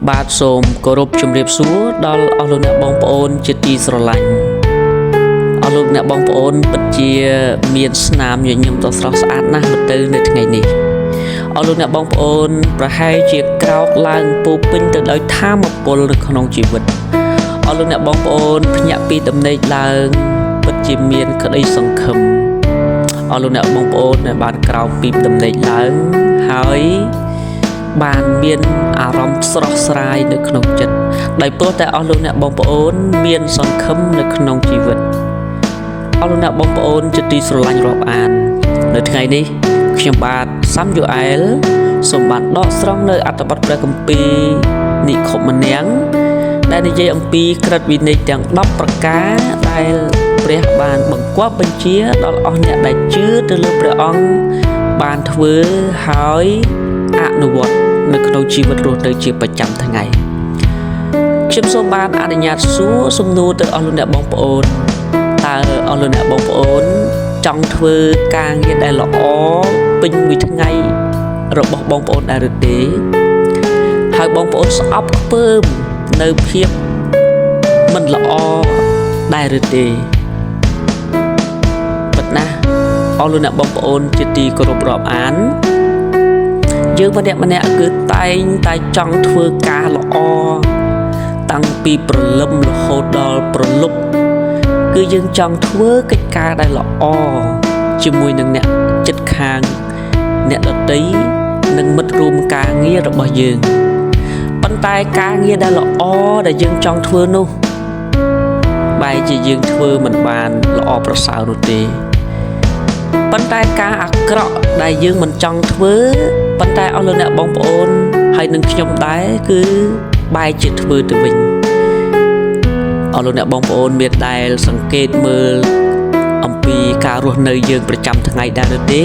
បាទសូមគោរពជំរាបសួរដល់អស់លោកអ្នកបងប្អូនជាទីស្រឡាញ់អស់លោកអ្នកបងប្អូនពិតជាមានស្នាមញញឹមដ៏ស្រស់ស្អាតណាស់ទៅនៅថ្ងៃនេះអស់លោកអ្នកបងប្អូនប្រហែលជាក្រោកឡើងពោពេញទៅដោយថាមពលនៅក្នុងជីវិតអស់លោកអ្នកបងប្អូនភ្ញាក់ពីដំណេកឡើងពិតជាមានក្តីសង្ឃឹមអស់លោកអ្នកបងប្អូនដែលបានក្រោកពីដំណេកឡើងហើយបានមានអារម្មណ៍ស្រស់ស្រាយនៅក្នុងចិត្តដោយព្រោះតែអស់លោកអ្នកបងប្អូនមានសង្ឃឹមនៅក្នុងជីវិតអស់លោកអ្នកបងប្អូនជាទីស្រឡាញ់រាប់អាននៅថ្ងៃនេះខ្ញុំបាទសាំយូអែលសូមបានដកស្រង់នៅអត្ថបទព្រះគម្ពីរនិខុម្នាងដែលនិយាយអំពីក្រឹតវិន័យទាំង10ប្រការដែលព្រះបានបង្គាប់បញ្ជាដល់អស់អ្នកដែលជឿទៅលើព្រះអង្គបានធ្វើហើយអនុវត្តនៅក្នុងជីវិតរស់នៅជាប្រចាំថ្ងៃខ្ញុំសូមបានអនុញ្ញាតសួរសំណួរទៅអស់លោកអ្នកបងប្អូនតើអស់លោកអ្នកបងប្អូនចង់ធ្វើការងារដែលល្អពេញមួយថ្ងៃរបស់បងប្អូនដែរឬទេហើយបងប្អូនស្អប់ខ្ពើមនៅភាពមិនល្អដែរឬទេពិតណាស់អស់លោកអ្នកបងប្អូនជាទីគោរពរាប់អានយើងម្នាក់គឺតែងតែចង់ធ្វើការល្អតាំងពីព្រលឹមរហូតដល់ព្រលប់គឺយើងចង់ធ្វើកិច្ចការដែលល្អជាមួយនឹងអ្នកជិតខាងអ្នកដទៃនិងមិត្តរួមការងាររបស់យើងប៉ុន្តែការងារដែលល្អដែលយើងចង់ធ្វើនោះបែរជាយើងធ្វើមិនបានល្អប្រសើរនោះទេប៉ុន្តែការអាក្រក់ដែលយើងមិនចង់ធ្វើប៉ុន្តែអស់លោកអ្នកបងប្អូនហើយនឹងខ្ញុំដែរគឺបែរជាធ្វើទៅវិញអស់លោកអ្នកបងប្អូនមានដែលសង្កេតមើលអំពីការរស់នៅយើងប្រចាំថ្ងៃដែរឬទេ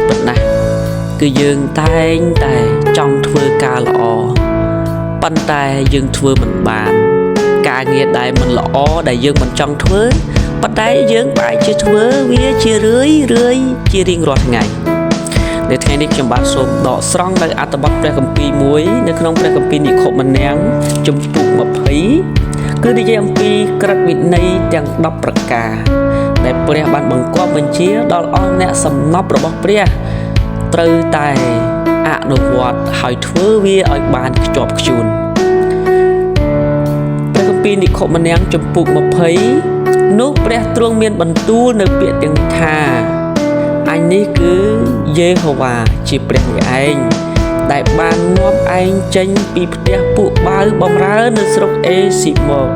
ប៉ុន្តែគឺយើងតែងតែចង់ធ្វើការល្អប៉ុន្តែយើងធ្វើមិនបានការងារដែលមិនល្អដែលយើងមិនចង់ធ្វើប៉ុន្តែយើងបែរជាធ្វើវាជារឿយជារៀងរាល់ថ្ងៃនៅថ្ងៃនេះខ្ញុំបាទសូមដកស្រង់នៅអត្ថបទព្រះគម្ពីរមួយនៅក្នុងព្រះគម្ពីរនិខុម្នាងជំពូក20គឺនិយាយអំពីក្រឹតវិន័យទាំង10ប្រការដែលព្រះបានបង្គាប់បញ្ជាដល់អស់អ្នកសំណប់របស់ព្រះត្រូវតែអនុវត្តហើយធ្វើវាឲ្យបានខ្ជាប់ខ្ជួនព្រះគម្ពីរនិខុម្នាងជំពូក20នោះព្រះទ្រង់មានបន្ទូលនៅពាក្យទាំងនេះថាអញនេះគឺយេហូវ៉ាជាព្រះនេះឯងដែលបាននាំឯងចេញពីផ្ទះពួកបាវបំរើនៅស្រុកអេស៊ីបមក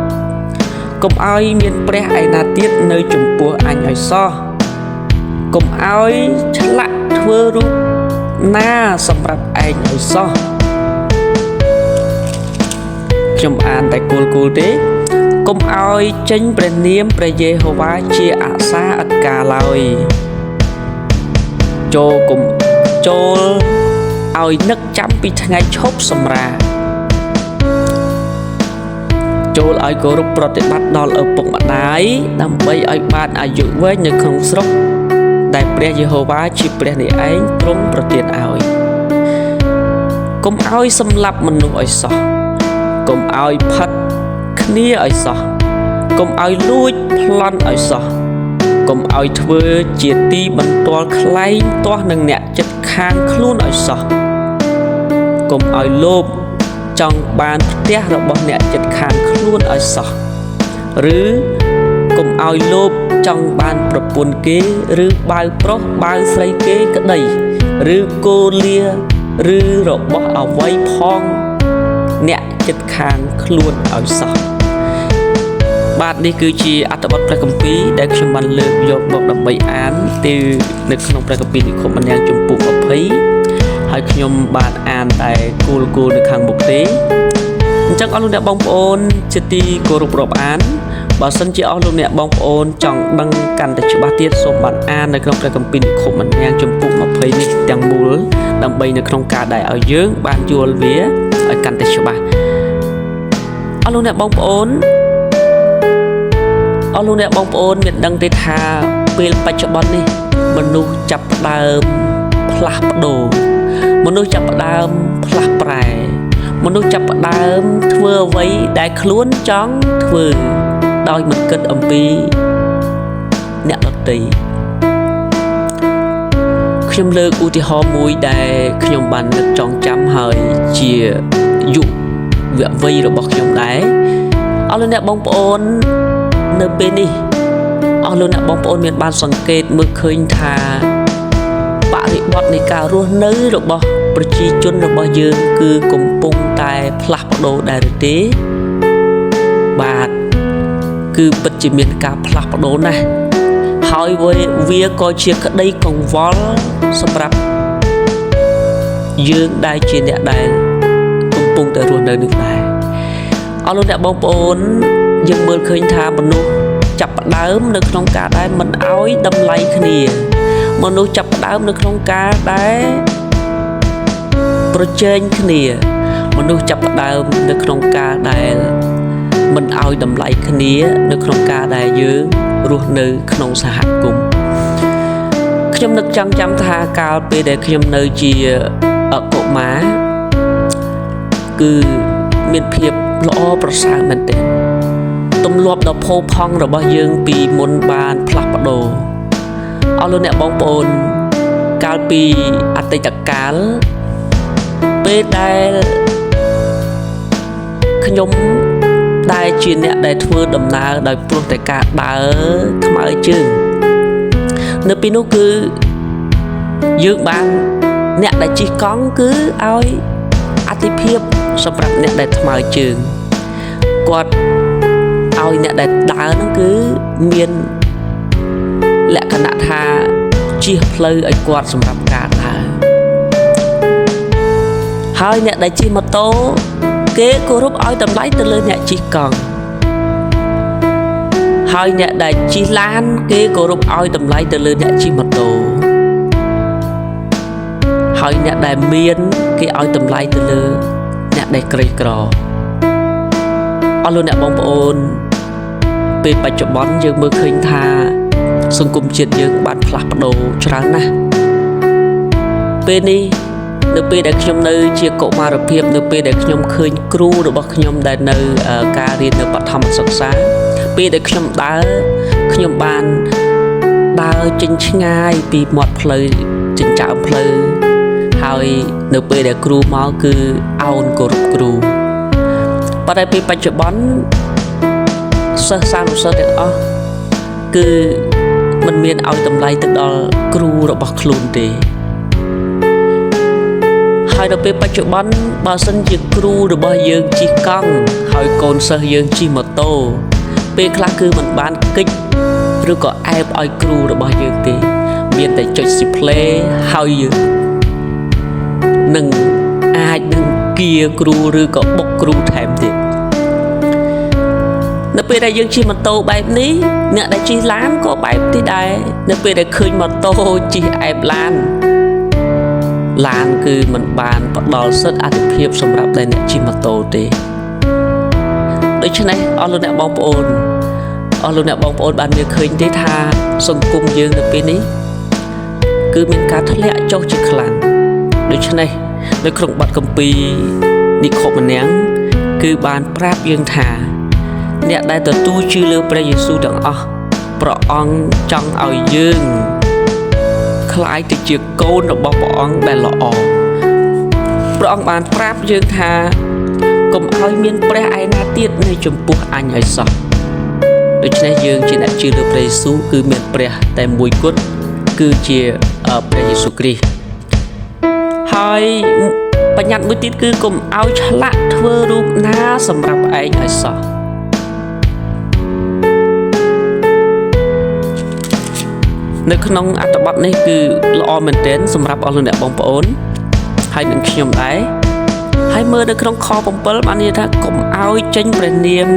កុំឲ្យមានព្រះឯណាទៀតនៅចំពោះអញឲ្យសោះកុំឲ្យឆ្លាក់ធ្វើរូបណាសម្រាប់ឯងឲ្យសោះខ្ញុំអានតែគូលទេកុំឲ្យចេញព្រះនាមព្រះយេហូវ៉ាជាអសាអត់ការឡើយចូលឲ្យនឹកចាំពីថ្ងៃឈប់សម្រាកចូលឲ្យគោរពប្រតិបត្តិដល់ឪពុកម្ដាយដើម្បីឲ្យបានអាយុវែងនៅក្នុងស្រុកដែលព្រះយេហូវ៉ាជាព្រះនេះឯងទ្រង់ប្រទានឲ្យកុំឲ្យសម្លាប់មនុស្សឲ្យសោះកុំឲ្យផិតគ្នាឲ្យសោះកុំឲ្យលួចប្លន់ឲ្យសោះកុំឲ្យធ្វើជាទីបន្ទាល់ខ្លែងទាស់នឹងអ្នកចិត្តខាងខ្លួនឲ្យសោះកុំឲ្យលោភចង់បានផ្ទះរបស់អ្នកចិត្តខាងខ្លួនឲ្យសោះឬកុំឲ្យលោភចង់បានប្រពន្ធគេឬបាវប្រុសបាវស្រីគេក្តីឬគោលាឬរបស់អ្វីផងអ្នកចិត្តខាងខ្លួនឲ្យសោះបាទនេះគឺជាអត្ថបទព្រះគម្ពីរដែលខ្ញុំបានលើកយកមកដើម្បីអានទៅនៅក្នុងព្រះគម្ពីរនិខុម្នាងជំពូក20ហើយខ្ញុំបានអានតែគោលនៅខាងមុខទេអញ្ចឹងអស់លោកអ្នកបងប្អូនជាទីគោរពរាប់អានបើសិនជាអស់លោកអ្នកបងប្អូនចង់ដឹងកាន់តែច្បាស់ទៀតសូមបានអាននៅក្នុងព្រះគម្ពីរនិខុម្នាងជំពូក20នេះទាំងមូលដើម្បីនៅក្នុងការដែលឲ្យយើងបានយល់វាឲ្យកាន់តែច្បាស់អស់លោកអ្នកបងប្អូនមានដឹងទេថាពេលបច្ចុប្បន្ននេះមនុស្សចាប់ផ្ដើមផ្លាស់ប្ដូរមនុស្សចាប់ផ្ដើមផ្លាស់ប្រែ មនុស្សចាប់ផ្ដើមធ្វើអ្វីដែលខ្លួនចង់ធ្វើដោយមិនគិតអំពីអ្នកដទៃខ្ញុំលើកឧទាហរណ៍មួយដែលខ្ញុំបាននឹកចងចាំហើយជាយុវវ័យរបស់ខ្ញុំដែរអស់លោកអ្នកបងប្អូននៅពេលនេះអស់លោកអ្នកបងប្អូនមានបានសង្កេតមើលឃើញថាបរិបទនៃការរស់នៅរបស់ប្រជាជនរបស់យើងគឺកំពុងតែផ្លាស់ប្ដូរដែរឬទេបាទគឺពិតជាមានការផ្លាស់ប្ដូរណាស់ហើយវាក៏ជាក្តីកង្វល់សម្រាប់យើងដែលជាអ្នកដែលកំពុងតែរស់នៅនេះដែរអស់លោកអ្នកបងប្អូនយើងមើលឃើញថាមនុស្សចាប់ផ្ដើមនៅក្នុងការដែលមិនអោយតម្លៃគ្នាមនុស្សចាប់ផ្ដើមនៅក្នុងការដែលប្រជែងគ្នាមនុស្សចាប់ផ្ដើមនៅក្នុងការដែលមិនអោយតម្លៃគ្នានៅក្នុងការដែលយើងរស់នៅក្នុងសហគមន៍ខ្ញុំនឹកចង់ចាំថាកាលពេលដែលខ្ញុំនៅជាកុមារគឺមានភាពល្អប្រសើរមែនទែនទម្លាប់ដ៏ផូរផង់របស់យើងពីមុនបានផ្លាស់ប្ដូរអស់លោកអ្នកបងប្អូនកាលពីអតីតកាលពេលដែលខ្ញុំដែលជាអ្នកដែលធ្វើដំណើរដោយព្រោះតែការដើរថ្មើរជើងនៅពេលនោះគឺយើងបានអ្នកដែលជិះកង់គឺឲ្យអាទិភាពសម្រាប់អ្នកដែលថ្មើរជើងគាត់ឲ្យអ្នកដែលដើរហ្នឹងគឺមានលក្ខណៈថាជិះផ្លូវឲ្យគាត់សម្រាប់ការដើរហើយអ្នកដែលជិះម៉ូតូគេគោរពឲ្យតម្លៃទៅលើអ្នកជិះកង់ហើយអ្នកដែលជិះឡានគេគោរពឲ្យតម្លៃទៅលើអ្នកជិះម៉ូតូហើយអ្នកដែលមានគេឲ្យតម្លៃទៅលើអ្នកដែលក្រីក្រអស់លោកអ្នកបងប្អូនពេលបច្ចុប្បន្នយើងមើលឃើញថាសង្គមជាតិយើងបានផ្លាស់ប្ដូរច្រើនណាស់ពេលនេះនៅពេលដែលខ្ញុំនៅជាកុមារភាពនៅពេលដែលខ្ញុំឃើញគ្រូរបស់ខ្ញុំដែលនៅការរៀននៅបឋមសិក្សាពេលដែលខ្ញុំដើរខ្ញុំបានដើរចេញឆ្ងាយពីមាត់ផ្លូវចិញ្ចើមផ្លូវហើយនៅពេលដែលគ្រូមកគឺអោនគោរពគ្រូប៉ុន្តែពេលបច្ចុប្បន្នសិស្សសានុសិស្សទាំងអស់គឺមិនមានឲ្យតម្លៃទៅដល់គ្រូរបស់ខ្លួនទេហើយដល់ពេលបច្ចុប្បន្នបើសិនជាគ្រូរបស់យើងជិះកង់ហើយកូនសិស្សយើងជិះម៉ូតូពេលខ្លះគឺមិនបានកិច្ចឬក៏អែបឲ្យគ្រូរបស់យើងទេមានតែចុចស៊ីផ្លេហើយយើងនឹងអាចនឹងគៀគ្រូឬក៏បុកគ្រូថែមទៀតនៅពេលដែលយើងជិះម៉ូតូបែបនេះអ្នកដែលជិះឡានក៏បែបនេះដែរនៅពេលដែលឃើញម៉ូតូជិះអែបឡានគឺមិនបានផ្ដល់សិទ្ធិអាទិភាពសម្រាប់តែអ្នកជិះម៉ូតូទេដូច្នេះអស់លោកអ្នកបងប្អូនបានមើលឃើញទេថាសង្គមយើងនៅពេលនេះគឺមានការធ្លាក់ចុះជាខ្លាំងដូច្នេះនៅក្នុងបទគម្ពីរនិខុម្នាំងគឺបានប្រាប់យើងថាអ្នកដែលទទួលជឿលើព្រះយេស៊ូវទាំងអស់ព្រះអង្គចង់ឲ្យយើងคล้ายទៅជាកូនរបស់ព្រះអង្គដែលល្អព្រះអង្គបានប្រាប់យើងថាកុំឲ្យមានព្រះឯណាទៀតនៅចំពោះអញឲ្យសោះដូច្នេះយើងជាអ្នកជឿលើព្រះយេស៊ូវគឺមានព្រះតែមួយគត់គឺជាព្រះយេស៊ូវគ្រីស្ទហើយបញ្ញត្តិមួយទៀតគឺកុំឲ្យឆ្លាក់ធ្វើរូបណាសម្រាប់ឯងឲ្យសោះនៅក្នុងអត្ថបទនេះគឺល្អមែនទែនសម្រាប់អស់លោកអ្នកបងប្អូនហើយនឹងខ្ញុំដែរហើយមើលនៅក្នុងខ7បាននិយាយថាកុំឲ្យចេញព្រះនាម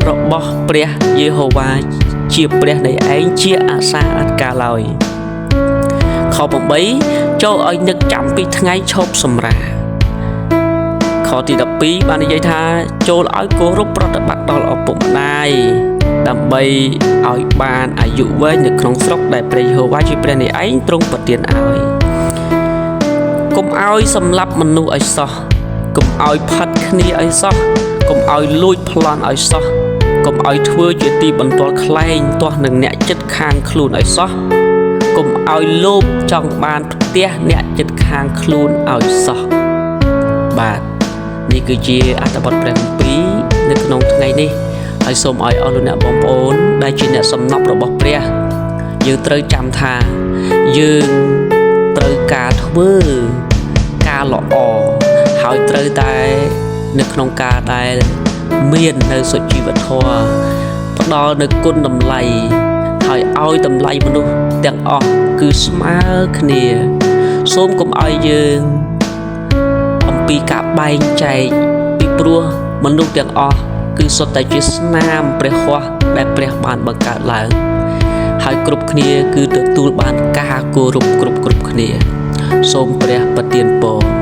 របស់ព្រះយេហូវ៉ាជាព្រះនៃឯងជាអាសាអត់កាលឡើយខ8ចូលឲ្យនឹកចាំពីថ្ងៃឈប់សម្រាកខទី12បាននិយាយថាចូលឲ្យគោរពប្រតិបត្តិដល់ឪពុកម្ដាយដើម្បីឲ្យបានអាយុវែងនៅក្នុងស្រុកដែលព្រះយេហូវ៉ាជាព្រះនៃឯងទ្រង់ប្រទានឲ្យកុំឲ្យសម្លាប់មនុស្សឲ្យសោះ កុំឲ្យផាត់គ្នាឲ្យសោះកុំឲ្យលួចប្លន់ឲ្យសោះកុំឲ្យធ្វើជាទីបន្ទាល់ខ្លែងទាស់នឹងអ្នកចិត្តខាងខ្លួនឲ្យសោះកុំឲ្យលោភចង់បានផ្ទះអ្នកចិត្តខាងខ្លួនឲ្យសោះបាទនេះគឺជាអត្ថបទព្រះគម្ពីរនៅក្នុងថ្ងៃនេះហើយសូមឲ្យអស់លោកអ្នកបងប្អូនដែលជាអ្នកសំណប់របស់ព្រះយើងត្រូវចាំថាយើងត្រូវការធ្វើការល្អហើយត្រូវតែនៅក្នុងការដែលមាននៅសុជីវធម៌ផ្ដល់នៅគុណតម្លៃហើយឲ្យតម្លៃមនុស្សទាំងអស់គឺស្មើគ្នាសូមកុំឲ្យយើងអំពីការបែងចែកពីព្រោះមនុស្សទាំងអស់គឺសុទ្ធតែជាស្នាមព្រះហស្ថដែលព្រះបានបង្កើតឡើងហើយគ្រប់គ្នាគឺទទួលបានការគោរពគ្រប់គ្នាសូមព្រះប្រទានពរ